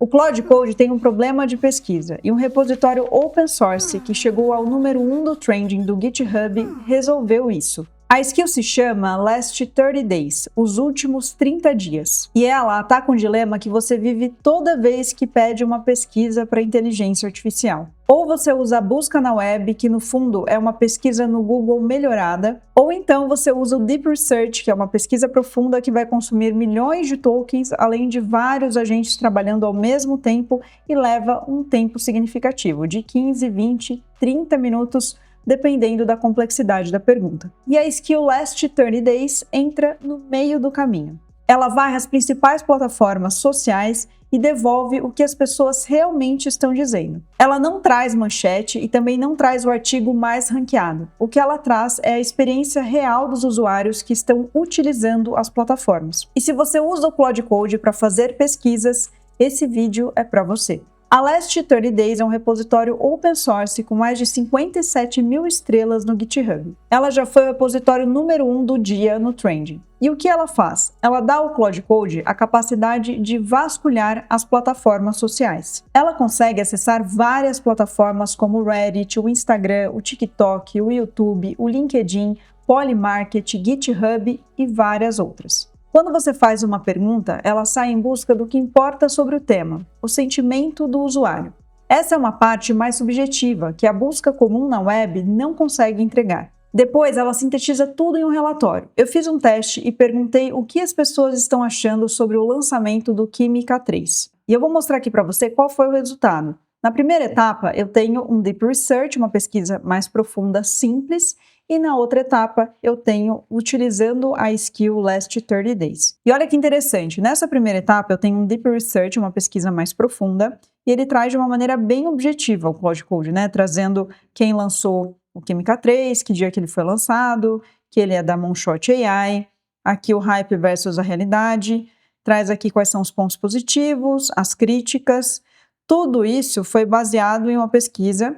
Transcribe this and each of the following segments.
O Claude Code tem um problema de pesquisa e um repositório open source que chegou ao número 1 do trending do GitHub resolveu isso. A skill se chama Last 30 Days, os últimos 30 dias. E ela ataca um dilema que você vive toda vez que pede uma pesquisa para inteligência artificial. Ou você usa a busca na web, que no fundo é uma pesquisa no Google melhorada, ou então você usa o Deep Research, que é uma pesquisa profunda que vai consumir milhões de tokens, além de vários agentes trabalhando ao mesmo tempo e leva um tempo significativo, de 15, 20, 30 minutos, dependendo da complexidade da pergunta. E a skill Last 30 Days entra no meio do caminho. Ela varre as principais plataformas sociais e devolve o que as pessoas realmente estão dizendo. Ela não traz manchete e também não traz o artigo mais ranqueado. O que ela traz é a experiência real dos usuários que estão utilizando as plataformas. E se você usa o Claude Code para fazer pesquisas, esse vídeo é para você. A Last 30 Days é um repositório open source com mais de 57 mil estrelas no GitHub. Ela já foi o repositório número 1 do dia no Trending. E o que ela faz? Ela dá ao Claude Code a capacidade de vasculhar as plataformas sociais. Ela consegue acessar várias plataformas como o Reddit, o Instagram, o TikTok, o YouTube, o LinkedIn, Polymarket, GitHub e várias outras. Quando você faz uma pergunta, ela sai em busca do que importa sobre o tema, o sentimento do usuário. Essa é uma parte mais subjetiva, que a busca comum na web não consegue entregar. Depois, ela sintetiza tudo em um relatório. Eu fiz um teste e perguntei o que as pessoas estão achando sobre o lançamento do Kimi K3. E eu vou mostrar aqui para você qual foi o resultado. Na primeira etapa, eu tenho um Deep Research, uma pesquisa mais profunda, simples, e na outra etapa eu tenho utilizando a skill Last 30 Days. E olha que interessante, nessa primeira etapa eu tenho um Deep Research, uma pesquisa mais profunda, e ele traz de uma maneira bem objetiva o Claude Code, né? Trazendo quem lançou o Kimi K3, que dia que ele foi lançado, que ele é da Moonshot AI, aqui o hype versus a realidade, traz aqui quais são os pontos positivos, as críticas. Tudo isso foi baseado em uma pesquisa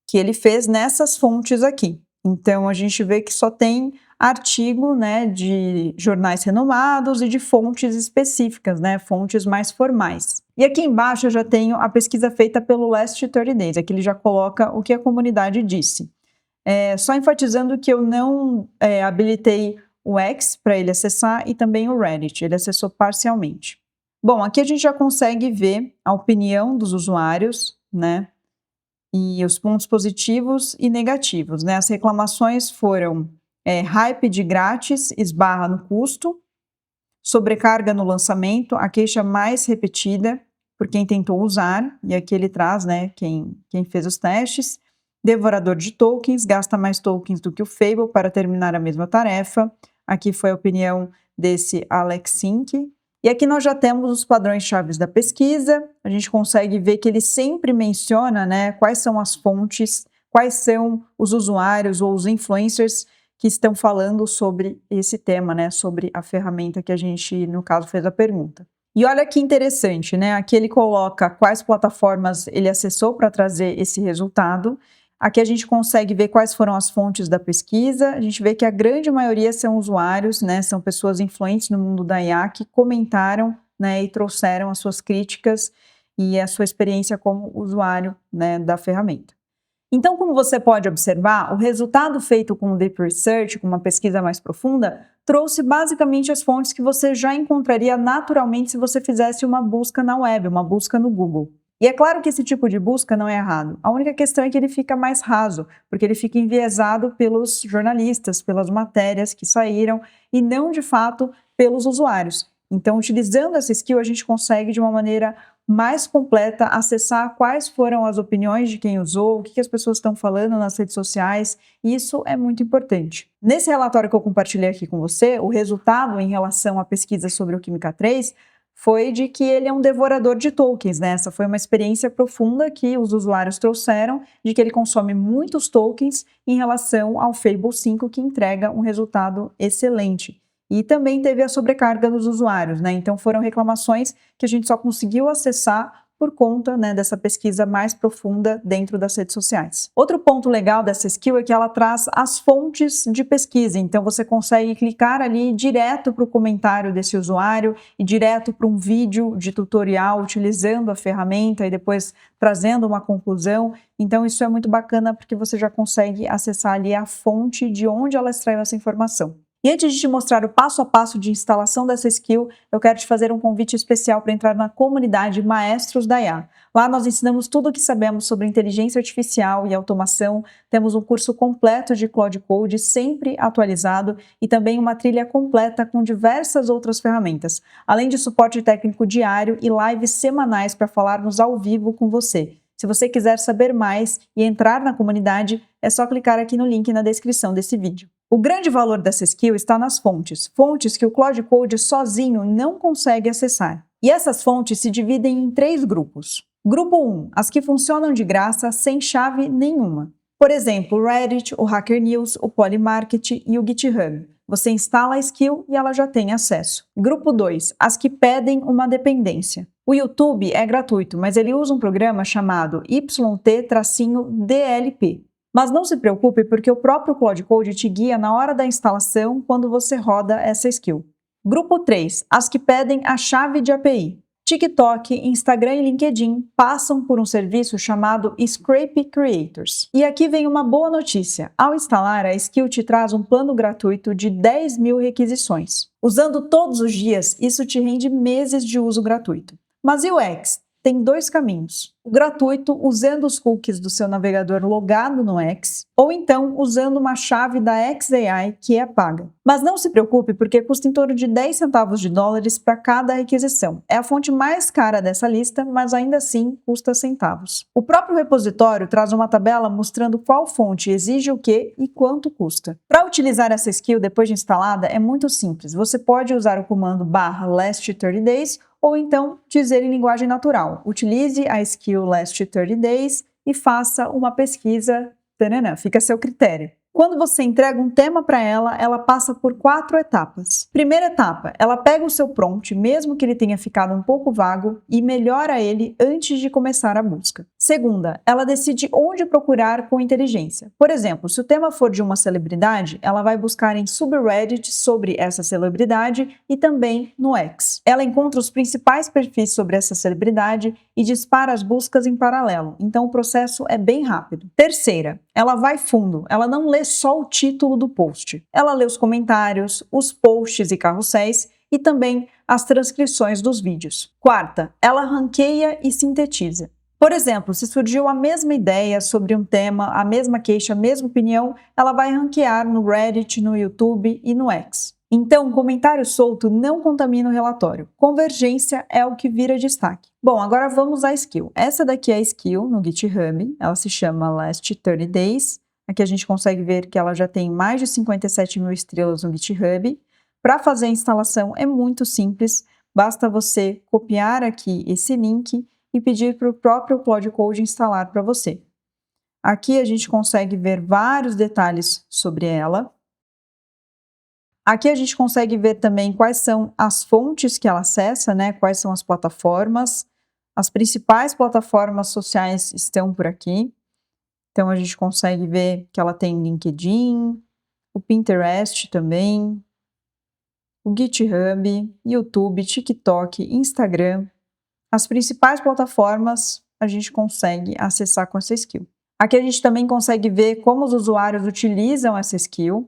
que ele fez nessas fontes aqui. Então, a gente vê que só tem artigo, né, de jornais renomados e de fontes específicas, né, fontes mais formais. E aqui embaixo eu já tenho a pesquisa feita pelo Last 30 Days, aqui ele já coloca o que a comunidade disse. Só enfatizando que eu não habilitei o X para ele acessar e também o Reddit, ele acessou parcialmente. Bom, aqui a gente já consegue ver a opinião dos usuários, né? E os pontos positivos e negativos, né? As reclamações foram hype de grátis esbarra no custo, sobrecarga no lançamento, a queixa mais repetida por quem tentou usar, e aqui ele traz, né, quem fez os testes, devorador de tokens, gasta mais tokens do que o Fable para terminar a mesma tarefa. Aqui foi a opinião desse Alex Sink. E aqui nós já temos os padrões-chave da pesquisa, a gente consegue ver que ele sempre menciona, né, quais são as fontes, quais são os usuários ou os influencers que estão falando sobre esse tema, né, sobre a ferramenta que a gente, no caso, fez a pergunta. E olha que interessante, né, aqui ele coloca quais plataformas ele acessou para trazer esse resultado. Aqui a gente consegue ver quais foram as fontes da pesquisa, a gente vê que a grande maioria são usuários, né, são pessoas influentes no mundo da IA que comentaram, né, e trouxeram as suas críticas e a sua experiência como usuário, né, da ferramenta. Então, como você pode observar, o resultado feito com o Deep Research, com uma pesquisa mais profunda, trouxe basicamente as fontes que você já encontraria naturalmente se você fizesse uma busca na web, uma busca no Google. E é claro que esse tipo de busca não é errado. A única questão é que ele fica mais raso, porque ele fica enviesado pelos jornalistas, pelas matérias que saíram e não, de fato, pelos usuários. Então, utilizando essa skill, a gente consegue, de uma maneira mais completa, acessar quais foram as opiniões de quem usou, o que as pessoas estão falando nas redes sociais. Isso é muito importante. Nesse relatório que eu compartilhei aqui com você, o resultado em relação à pesquisa sobre o Kimi K3 foi de que ele é um devorador de tokens, né? Essa foi uma experiência profunda que os usuários trouxeram, de que ele consome muitos tokens em relação ao Fable 5, que entrega um resultado excelente. E também teve a sobrecarga dos usuários, né? Então foram reclamações que a gente só conseguiu acessar por conta, né, dessa pesquisa mais profunda dentro das redes sociais. Outro ponto legal dessa skill é que ela traz as fontes de pesquisa, então você consegue clicar ali direto para o comentário desse usuário e direto para um vídeo de tutorial utilizando a ferramenta e depois trazendo uma conclusão. Então isso é muito bacana porque você já consegue acessar ali a fonte de onde ela extraiu essa informação. E antes de te mostrar o passo a passo de instalação dessa skill, eu quero te fazer um convite especial para entrar na comunidade Maestros da IA. Lá nós ensinamos tudo o que sabemos sobre inteligência artificial e automação, temos um curso completo de Cloud Code, sempre atualizado, e também uma trilha completa com diversas outras ferramentas, além de suporte técnico diário e lives semanais para falarmos ao vivo com você. Se você quiser saber mais e entrar na comunidade, é só clicar aqui no link na descrição desse vídeo. O grande valor dessa skill está nas fontes, fontes que o Cloud Code sozinho não consegue acessar. E essas fontes se dividem em 3 grupos. Grupo 1, as que funcionam de graça sem chave nenhuma. Por exemplo, o Reddit, o Hacker News, o Polymarket e o GitHub. Você instala a skill e ela já tem acesso. Grupo 2, as que pedem uma dependência. O YouTube é gratuito, mas ele usa um programa chamado YT-DLP. Mas não se preocupe porque o próprio Cloud Code te guia na hora da instalação quando você roda essa skill. Grupo 3, as que pedem a chave de API. TikTok, Instagram e LinkedIn passam por um serviço chamado Scrape Creators. E aqui vem uma boa notícia. Ao instalar, a skill te traz um plano gratuito de 10.000 requisições. Usando todos os dias, isso te rende meses de uso gratuito. Mas e o X? Tem 2 caminhos. O gratuito, usando os cookies do seu navegador logado no X, ou então usando uma chave da XAI que é paga. Mas não se preocupe porque custa em torno de 10 centavos de dólares para cada requisição. É a fonte mais cara dessa lista, mas ainda assim custa centavos. O próprio repositório traz uma tabela mostrando qual fonte exige o que e quanto custa. Para utilizar essa skill depois de instalada é muito simples. Você pode usar o comando /last30days ou então dizer em linguagem natural. Utilize a skill last 30 days e faça uma pesquisa. Tanana, fica a seu critério. Quando você entrega um tema para ela, ela passa por 4 etapas. Primeira etapa, ela pega o seu prompt, mesmo que ele tenha ficado um pouco vago, e melhora ele antes de começar a busca. Segunda, ela decide onde procurar com inteligência. Por exemplo, se o tema for de uma celebridade, ela vai buscar em subreddit sobre essa celebridade e também no X. Ela encontra os principais perfis sobre essa celebridade e dispara as buscas em paralelo, então o processo é bem rápido. Terceira, ela vai fundo, ela não lê só o título do post. Ela lê os comentários, os posts e carrosséis e também as transcrições dos vídeos. Quarta, ela ranqueia e sintetiza. Por exemplo, se surgiu a mesma ideia sobre um tema, a mesma queixa, a mesma opinião, ela vai ranquear no Reddit, no YouTube e no X. Então, comentário solto não contamina o relatório. Convergência é o que vira destaque. Bom, agora vamos à skill. Essa daqui é a skill no GitHub, ela se chama Last 30 Days. Aqui a gente consegue ver que ela já tem mais de 57.000 estrelas no GitHub. Para fazer a instalação é muito simples, basta você copiar aqui esse link e pedir para o próprio Cloud Code instalar para você. Aqui a gente consegue ver vários detalhes sobre ela. Aqui a gente consegue ver também quais são as fontes que ela acessa, né? Quais são as plataformas. As principais plataformas sociais estão por aqui. Então a gente consegue ver que ela tem LinkedIn, o Pinterest também, o GitHub, YouTube, TikTok, Instagram. As principais plataformas a gente consegue acessar com essa skill. Aqui a gente também consegue ver como os usuários utilizam essa skill.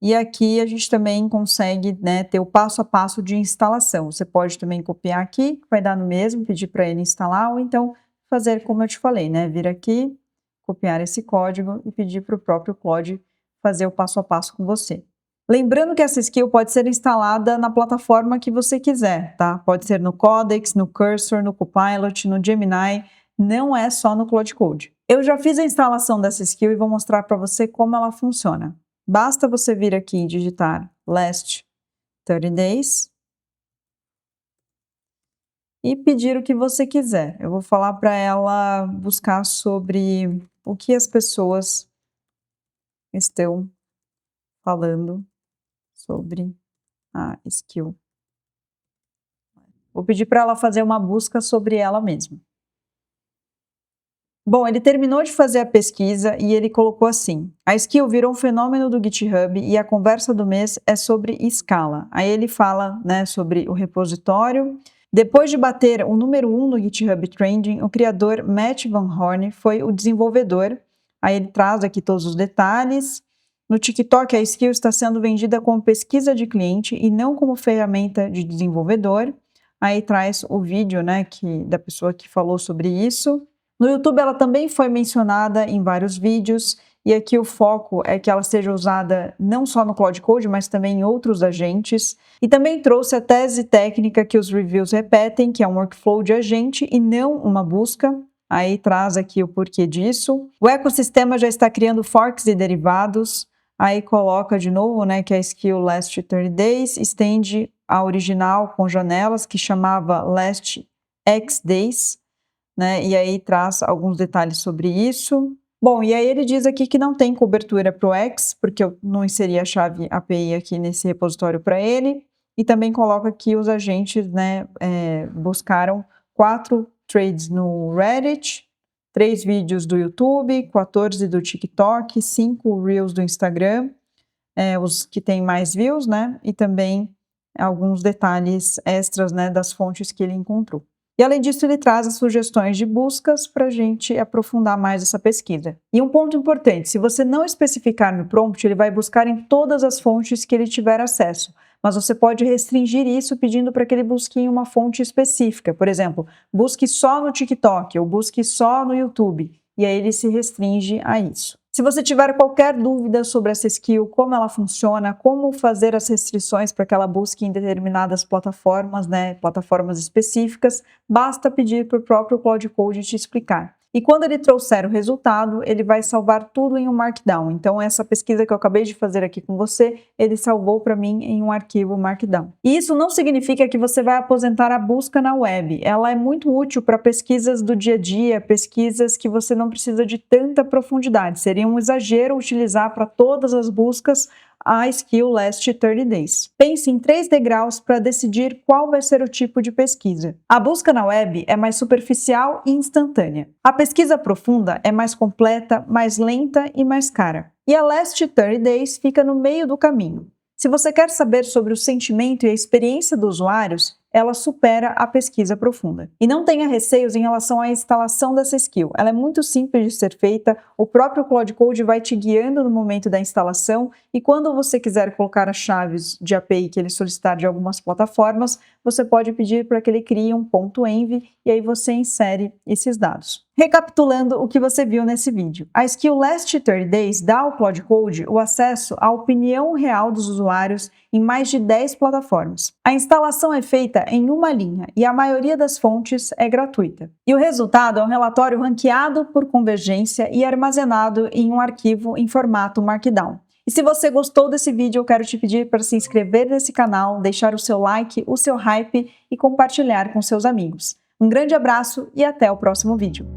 E aqui a gente também consegue, né, ter o passo a passo de instalação. Você pode também copiar aqui, que vai dar no mesmo, pedir para ele instalar, ou então fazer como eu te falei, né? Vir aqui, copiar esse código e pedir para o próprio Cloud fazer o passo a passo com você. Lembrando que essa skill pode ser instalada na plataforma que você quiser, tá? Pode ser no Codex, no Cursor, no Copilot, no Gemini, não é só no Cloud Code. Eu já fiz a instalação dessa skill e vou mostrar para você como ela funciona. Basta você vir aqui e digitar Last 30 Days e pedir o que você quiser. Eu vou falar para ela buscar sobre o que as pessoas estão falando sobre a skill. Vou pedir para ela fazer uma busca sobre ela mesma. Bom, ele terminou de fazer a pesquisa e ele colocou assim: a skill virou um fenômeno do GitHub e a conversa do mês é sobre Scala. Aí ele fala, né, sobre o repositório. Depois de bater o número 1 no GitHub Trending, o criador Matt Van Horn foi o desenvolvedor. Aí ele traz aqui todos os detalhes. No TikTok, a skill está sendo vendida como pesquisa de cliente e não como ferramenta de desenvolvedor. Aí traz o vídeo, né, da pessoa que falou sobre isso. No YouTube, ela também foi mencionada em vários vídeos, e aqui o foco é que ela seja usada não só no Cloud Code, mas também em outros agentes. E também trouxe a tese técnica que os reviews repetem, que é um workflow de agente e não uma busca. Aí traz aqui o porquê disso. O ecossistema já está criando forks e derivados. Aí coloca de novo, né, que a skill Last 30 Days estende a original com janelas, que chamava Last X Days. Né? E aí traz alguns detalhes sobre isso. Bom, e aí ele diz aqui que não tem cobertura para o X, porque eu não inseri a chave API aqui nesse repositório para ele, e também coloca que os agentes, né, buscaram 4 trades no Reddit, 3 vídeos do YouTube, 14 do TikTok, 5 Reels do Instagram, os que têm mais views, né, e também alguns detalhes extras, né, das fontes que ele encontrou. E além disso, ele traz as sugestões de buscas para a gente aprofundar mais essa pesquisa. E um ponto importante, se você não especificar no prompt, ele vai buscar em todas as fontes que ele tiver acesso, mas você pode restringir isso pedindo para que ele busque em uma fonte específica. Por exemplo, busque só no TikTok ou busque só no YouTube, e aí ele se restringe a isso. Se você tiver qualquer dúvida sobre essa skill, como ela funciona, como fazer as restrições para que ela busque em determinadas plataformas, né, plataformas específicas, basta pedir para o próprio Cloud Code te explicar. E quando ele trouxer o resultado, ele vai salvar tudo em um Markdown. Então, essa pesquisa que eu acabei de fazer aqui com você, ele salvou para mim em um arquivo Markdown. E isso não significa que você vai aposentar a busca na web. Ela é muito útil para pesquisas do dia a dia, pesquisas que você não precisa de tanta profundidade. Seria um exagero utilizar para todas as buscas a skill Last 30 Days. Pense em 3 degraus para decidir qual vai ser o tipo de pesquisa. A busca na web é mais superficial e instantânea. A pesquisa profunda é mais completa, mais lenta e mais cara. E a Last 30 Days fica no meio do caminho. Se você quer saber sobre o sentimento e a experiência dos usuários, ela supera a pesquisa profunda. E não tenha receios em relação à instalação dessa skill. Ela é muito simples de ser feita, o próprio Cloud Code vai te guiando no momento da instalação e quando você quiser colocar as chaves de API que ele solicitar de algumas plataformas, você pode pedir para que ele crie um .env e aí você insere esses dados. Recapitulando o que você viu nesse vídeo, a skill Last 30 Days dá ao Cloud Code o acesso à opinião real dos usuários em mais de 10 plataformas. A instalação é feita em uma linha e a maioria das fontes é gratuita. E o resultado é um relatório ranqueado por convergência e armazenado em um arquivo em formato Markdown. E se você gostou desse vídeo, eu quero te pedir para se inscrever nesse canal, deixar o seu like, o seu hype e compartilhar com seus amigos. Um grande abraço e até o próximo vídeo.